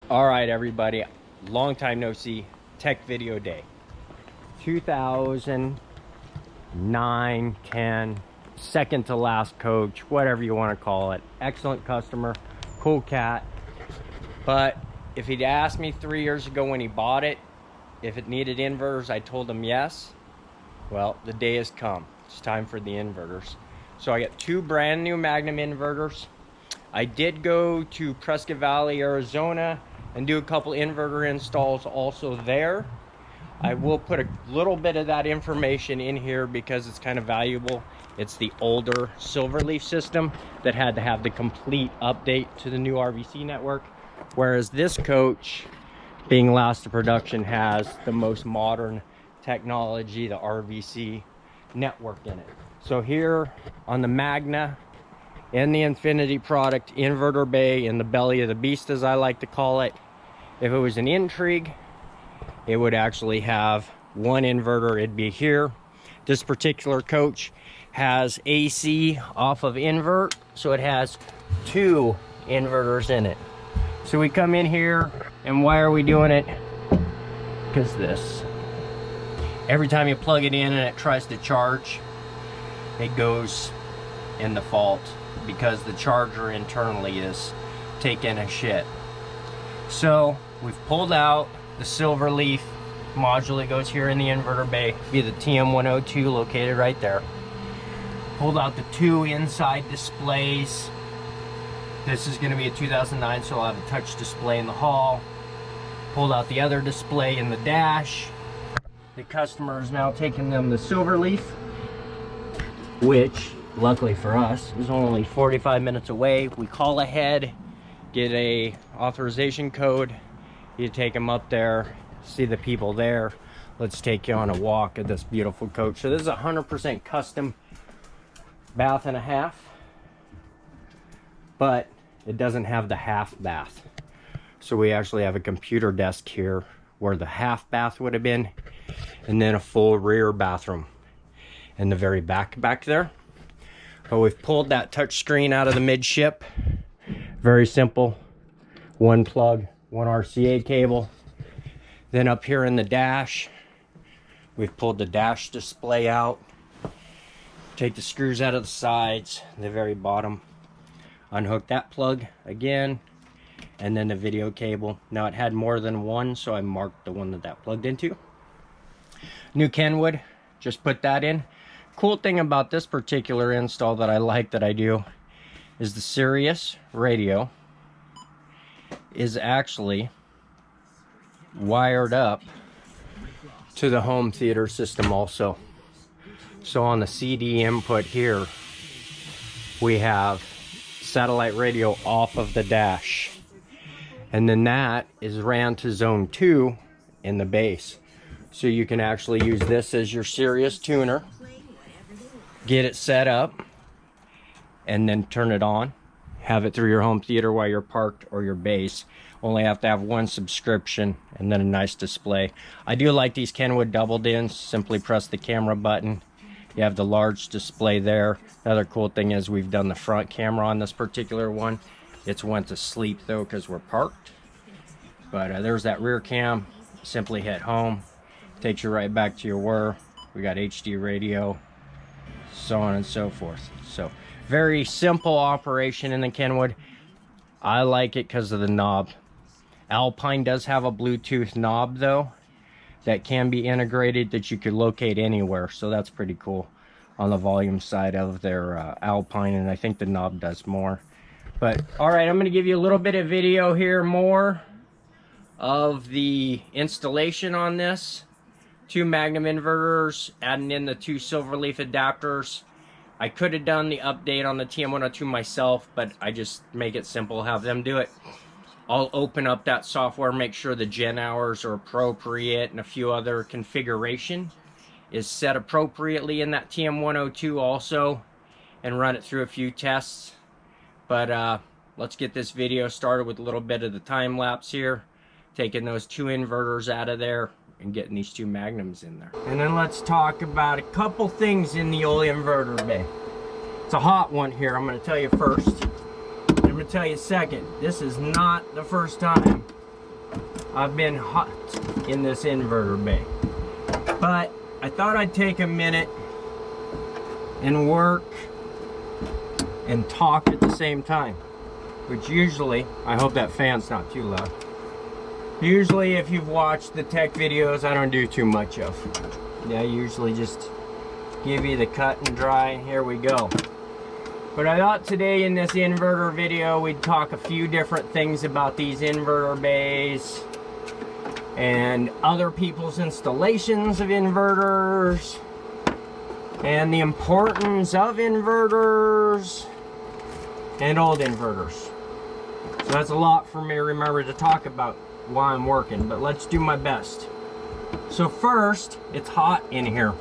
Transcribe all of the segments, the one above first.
All right, everybody, long time no see. Tech video day 2009, 10, second to last coach, whatever you want to call it. Excellent customer, cool cat. But if he'd asked me 3 years ago when he bought it if it needed inverters, I told him yes. Well, the day has come. It's time for the inverters. So I got two brand new Magnum inverters. I did go to Prescott Valley, Arizona and do a couple inverter installs also there. I will put a little bit of that information in here because it's kind of valuable. It's the older Silverleaf system that had to have the complete update to the new RVC network, whereas this coach, being last to production, has the most modern technology, the RVC network in it. So here on the Magna and the Infinity product inverter bay in the belly of the beast, as I like to call it, if it was an Intrigue, it would actually have one inverter. It'd be here. This particular coach has AC off of invert, so it has two inverters in it. So we come in here, and why are we doing it? Because this, every time you plug it in and it tries to charge, it goes in the fault because the charger internally is taking a shit. So we've pulled out the Silverleaf module that goes here in the inverter bay, be the TM102 located right there. Pulled out the two inside displays. This is going to be a 2009, so I'll have a touch display in the hall. Pulled out the other display in the dash. The customer is now taking them the Silverleaf, which luckily for us is only 45 minutes away. We call ahead, get a authorization code. You take them up there, see the people there. Let's take you on a walk at this beautiful coach. So this is a 100% custom bath and a half, but it doesn't have the half bath. So we actually have a computer desk here where the half bath would have been, and then a full rear bathroom in the very back there. But we've pulled that touch screen out of the midship. Very simple. One plug, one RCA cable. Then up here in the dash, we've pulled the dash display out. Take the screws out of the sides, the very bottom. Unhook that plug again, and then the video cable. Now it had more than one, so I marked the one that plugged into. New Kenwood, just put that in. Cool thing about this particular install that I like that I do is the Sirius radio is actually wired up to the home theater system also. So on the CD input here, we have satellite radio off of the dash, and then that is ran to zone 2 in the base. So you can actually use this as your Sirius tuner, get it set up, and then turn it on. Have it through your home theater while you're parked or your base. Only have to have one subscription and then a nice display. I do like these Kenwood doubled ins. Simply press the camera button. You have the large display there. Another cool thing is we've done the front camera on this particular one. It's went to sleep though because we're parked. But there's that rear cam. Simply hit home. Takes you right back to your where. We got HD radio, so on and so forth. So very simple operation in the Kenwood. I like it because of the knob. Alpine does have a Bluetooth knob though that can be integrated that you could locate anywhere, so that's pretty cool on the volume side of their Alpine, and I think the knob does more. But all right, I'm going to give you a little bit of video here more of the installation on this. Two Magnum inverters, adding in the two Silverleaf adapters. I could have done the update on the TM102 myself, but I just make it simple, have them do it. I'll open up that software, make sure the gen hours are appropriate, and a few other configuration is set appropriately in that TM102 also, and run it through a few tests. But let's get this video started with a little bit of the time lapse here, taking those two inverters out of there and getting these two Magnums in there. And then let's talk about a couple things in the old inverter bay. It's a hot one here, I'm going to tell you first. I'm going to tell you second. This is not the first time I've been hot in this inverter bay. But I thought I'd take a minute and work and talk at the same time. Which usually, I hope that fan's not too loud. Usually if you've watched the tech videos, I don't do too much of. Yeah, I usually just give you the cut and dry, and here we go. But I thought today in this inverter video, we'd talk a few different things about these inverter bays and other people's installations of inverters and the importance of inverters and old inverters. So that's a lot for me to remember to talk about while I'm working, but let's do my best. So first, it's hot in here.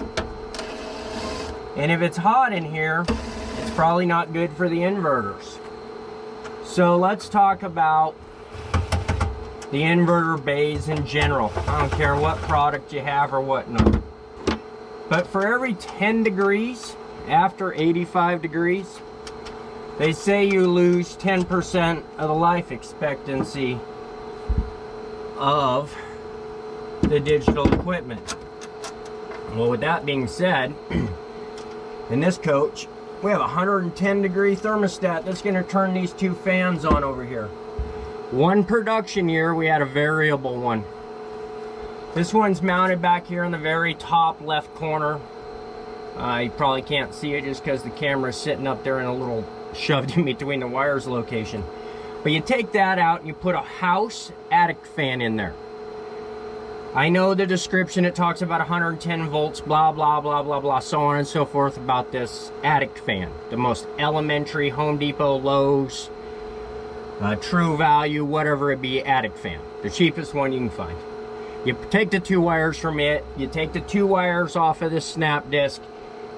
And if it's hot in here, it's probably not good for the inverters. So let's talk about the inverter bays in general. I don't care what product you have or whatnot. But for every 10 degrees, after 85 degrees, they say you lose 10% of the life expectancy of the digital equipment. Well, with that being said, in this coach, we have a 110 degree thermostat that's going to turn these two fans on over here. One production year, we had a variable one. This one's mounted back here in the very top left corner. You probably can't see it just because the camera's sitting up there in a little shoved in between the wires location. But you take that out and you put a house attic fan in there. I know the description, it talks about 110 volts, blah, blah, blah, blah, blah, so on and so forth about this attic fan. The most elementary Home Depot, Lowe's, True Value, whatever it be, attic fan. The cheapest one you can find. You take the two wires from it, you take the two wires off of this snap disc,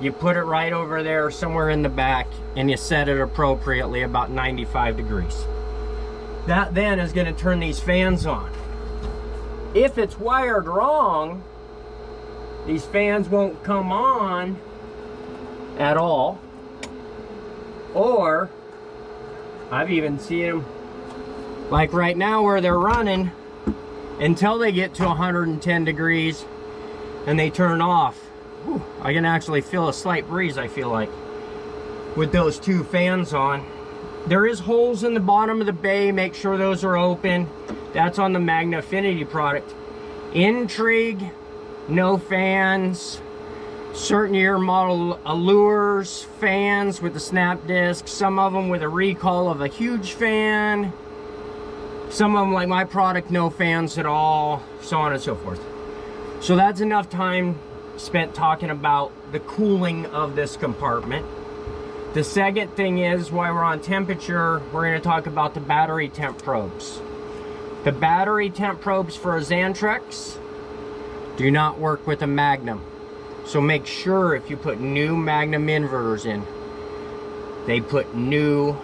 you put it right over there somewhere in the back, and you set it appropriately about 95 degrees. That then is going to turn these fans on. If it's wired wrong, these fans won't come on at all. Or, I've even seen them, like right now where they're running, until they get to 110 degrees and they turn off. Whew, I can actually feel a slight breeze, I feel like, with those two fans on. There is holes in the bottom of the bay, make sure those are open. That's on the Magnum Affinity product. Intrigue, no fans. Certain year model Allures fans with the snap disc. Some of them with a recall of a huge fan. Some of them, like my product, no fans at all. So on and so forth. So that's enough time spent talking about the cooling of this compartment. The second thing is, while we're on temperature, we're going to talk about the battery temp probes. The battery temp probes for a Xantrex do not work with a Magnum. So make sure if you put new Magnum inverters in, they put new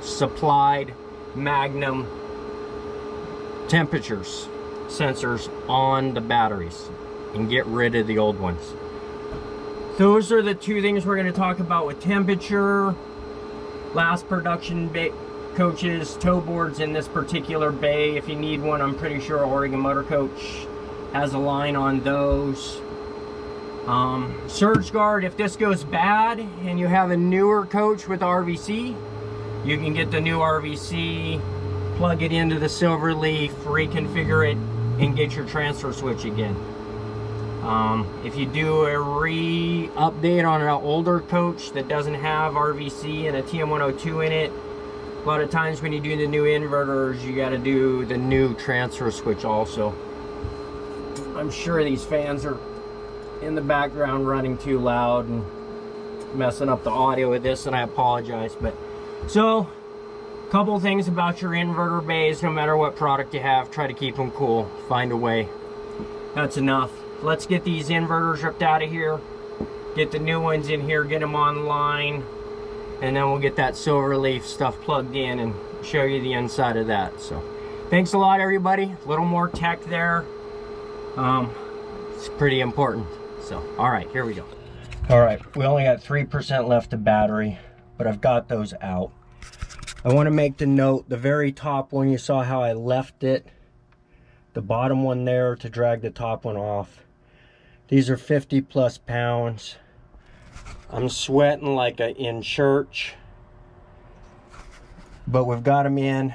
supplied Magnum temperatures sensors on the batteries and get rid of the old ones. Those are the two things we're going to talk about with temperature. Last production bay coaches, tow boards in this particular bay. If you need one, I'm pretty sure Oregon Motor Coach has a line on those. Surge guard, if this goes bad and you have a newer coach with RVC, you can get the new RVC, plug it into the silver leaf, reconfigure it, and get your transfer switch again. If you do a re-update on an older coach that doesn't have RVC and a TM102 in it, a lot of times when you do the new inverters, you got to do the new transfer switch also. I'm sure these fans are in the background running too loud and messing up the audio with this, and I apologize. But so, a couple things about your inverter bays. No matter what product you have, try to keep them cool. Find a way. That's enough. Let's get these inverters ripped out of here, get the new ones in here, get them online, and then we'll get that silver leaf stuff plugged in and show you the inside of that. So thanks a lot, everybody. A little more tech there. It's pretty important. So all right, here we go. All right, we only got 3% left of battery, but I've got those out. I want to make the note, the very top one, you saw how I left it, the bottom one there to drag the top one off. These are 50 plus pounds. I'm sweating like in church, but we've got them in.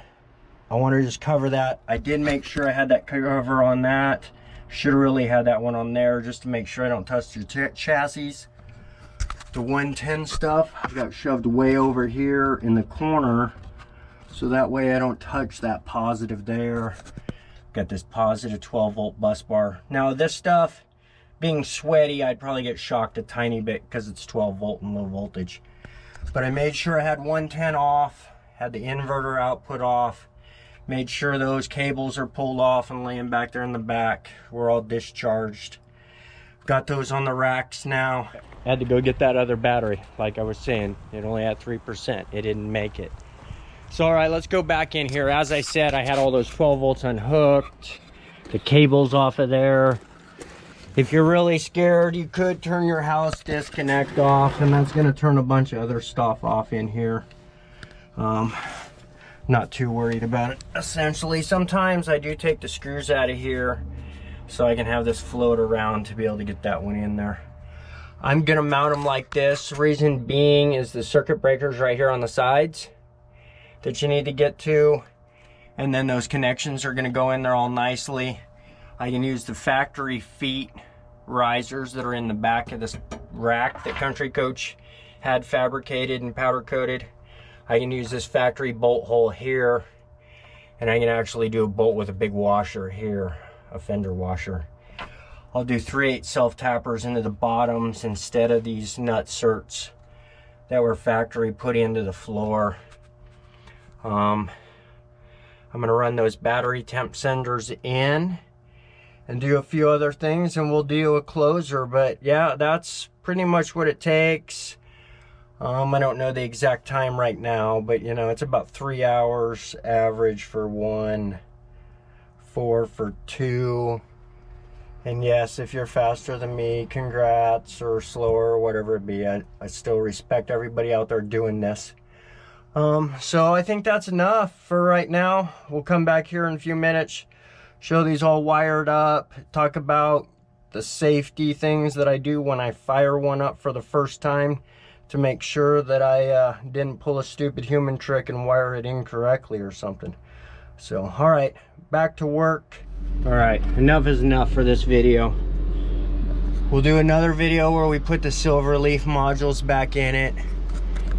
I want to just cover that. I did make sure I had that cover on that. Should have really had that one on there just to make sure I don't touch the chassis. The 110 stuff I've got shoved way over here in the corner, so that way I don't touch that positive there. Got this positive 12 volt bus bar. Now this stuff, being sweaty, I'd probably get shocked a tiny bit because it's 12 volt and low voltage. But I made sure I had 110 off, had the inverter output off, made sure those cables are pulled off and laying back there in the back. We're all discharged. Got those on the racks now. I had to go get that other battery. Like I was saying, it only had 3%. It didn't make it. So all right, let's go back in here. As I said, I had all those 12 volts unhooked, the cables off of there. If you're really scared, you could turn your house disconnect off, and that's gonna turn a bunch of other stuff off in here. Not too worried about it. Essentially, sometimes I do take the screws out of here so I can have this float around to be able to get that one in there. I'm gonna mount them like this. Reason being is the circuit breakers right here on the sides that you need to get to, and then those connections are gonna go in there all nicely. I can use the factory feet risers that are in the back of this rack that Country Coach had fabricated and powder coated. I can use this factory bolt hole here, and I can actually do a bolt with a big washer here, a fender washer. I'll do 3/8 self-tappers into the bottoms instead of these nut certs that were factory put into the floor. I'm gonna run those battery temp senders in and do a few other things, and we'll do a closer. But yeah, that's pretty much what it takes. I don't know the exact time right now, but you know, it's about 3 hours average for one, 4 for two. And yes, if you're faster than me, congrats, or slower, or whatever it be. I still respect everybody out there doing this. So I think that's enough for right now. We'll come back here in a few minutes, show these all wired up, talk about the safety things that I do when I fire one up for the first time, to make sure that I didn't pull a stupid human trick and wire it incorrectly or something. So, all right, back to work. All right, enough is enough for this video. We'll do another video where we put the silver leaf modules back in it,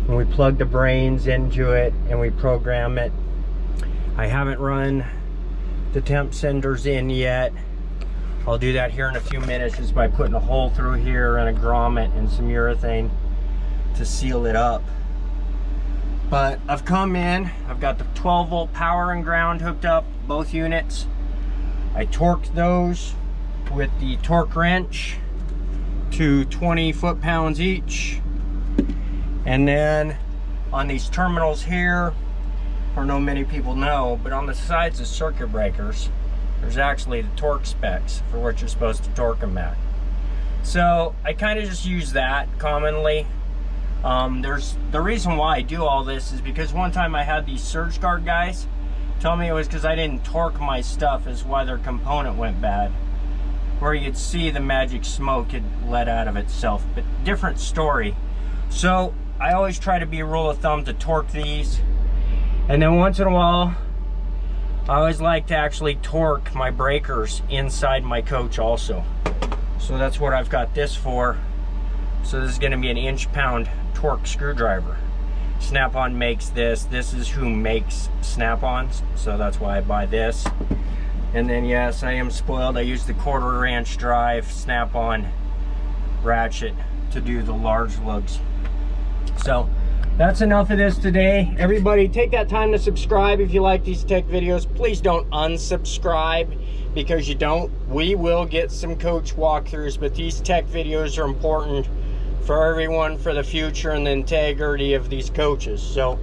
and we plug the brains into it, and we program it. I haven't run the temp senders in yet. I'll do that here in a few minutes, just by putting a hole through here and a grommet and some urethane to seal it up. But I've come in, I've got the 12 volt power and ground hooked up, both units. I torqued those with the torque wrench to 20 foot-pounds each. And then on these terminals here, I know many people know, but on the sides of circuit breakers, there's actually the torque specs for what you're supposed to torque them at. So I kind of just use that commonly. The reason why I do all this is because one time I had these surge guard guys tell me it was because I didn't torque my stuff is why their component went bad, where you'd see the magic smoke had let out of itself, but different story. So I always try to be a rule of thumb to torque these, and then once in a while I always like to actually torque my breakers inside my coach also. So that's what I've got this for. So this is going to be an inch-pound torque screwdriver. Snap-on makes this. This is who makes Snap-ons, so that's why I buy this. And then yes, I am spoiled. I use the 1/4 inch drive Snap-on ratchet to do the large lugs. So that's enough of this today. Everybody, take that time to subscribe if you like these tech videos. Please don't unsubscribe, because you don't. We will get some coach walkthroughs, but these tech videos are important for everyone, for the future and the integrity of these coaches. So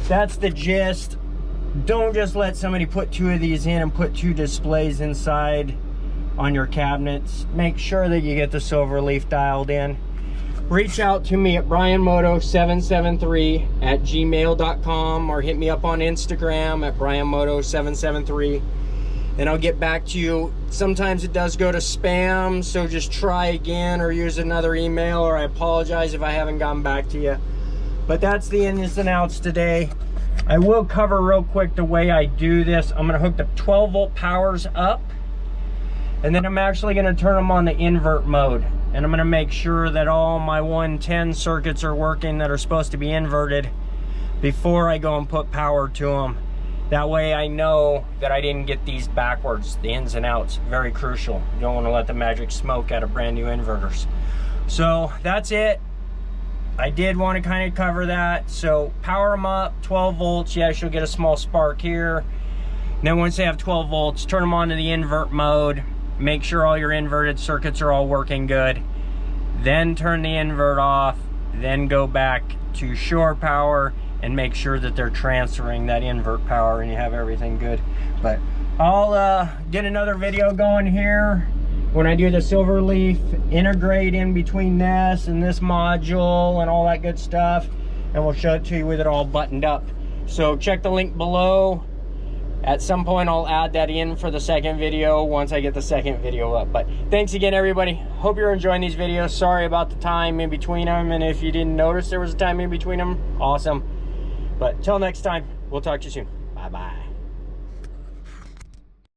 that's the gist. Don't just let somebody put 2 of these in and put 2 displays inside on your cabinets. Make sure that you get the silver leaf dialed in. Reach out to me at brianmoto773@gmail.com, or hit me up on Instagram at brianmoto773. and I'll get back to you. Sometimes it does go to spam, so just try again or use another email, or I apologize if I haven't gotten back to you. But that's the ins and outs today. I will cover real quick the way I do this. I'm gonna hook the 12 volt powers up, and then I'm actually gonna turn them on the invert mode. And I'm gonna make sure that all my 110 circuits are working that are supposed to be inverted before I go and put power to them. That way I know that I didn't get these backwards, the ins and outs. Very crucial. You don't want to let the magic smoke out of brand new inverters. So that's it. I did want to kind of cover that. So power them up, 12 volts. Yes, you'll get a small spark here. And then once they have 12 volts, turn them on to the invert mode. Make sure all your inverted circuits are all working good. Then turn the invert off. Then go back to shore power and make sure that they're transferring that invert power and you have everything good. But I'll get another video going here when I do the silver leaf, integrate in between this and this module and all that good stuff, and we'll show it to you with it all buttoned up. So check the link below. At some point I'll add that in for the second video once I get the second video up. But thanks again, everybody. Hope you're enjoying these videos. Sorry about the time in between them, and if you didn't notice there was a time in between them, awesome. But till next time, we'll talk to you soon. Bye-bye.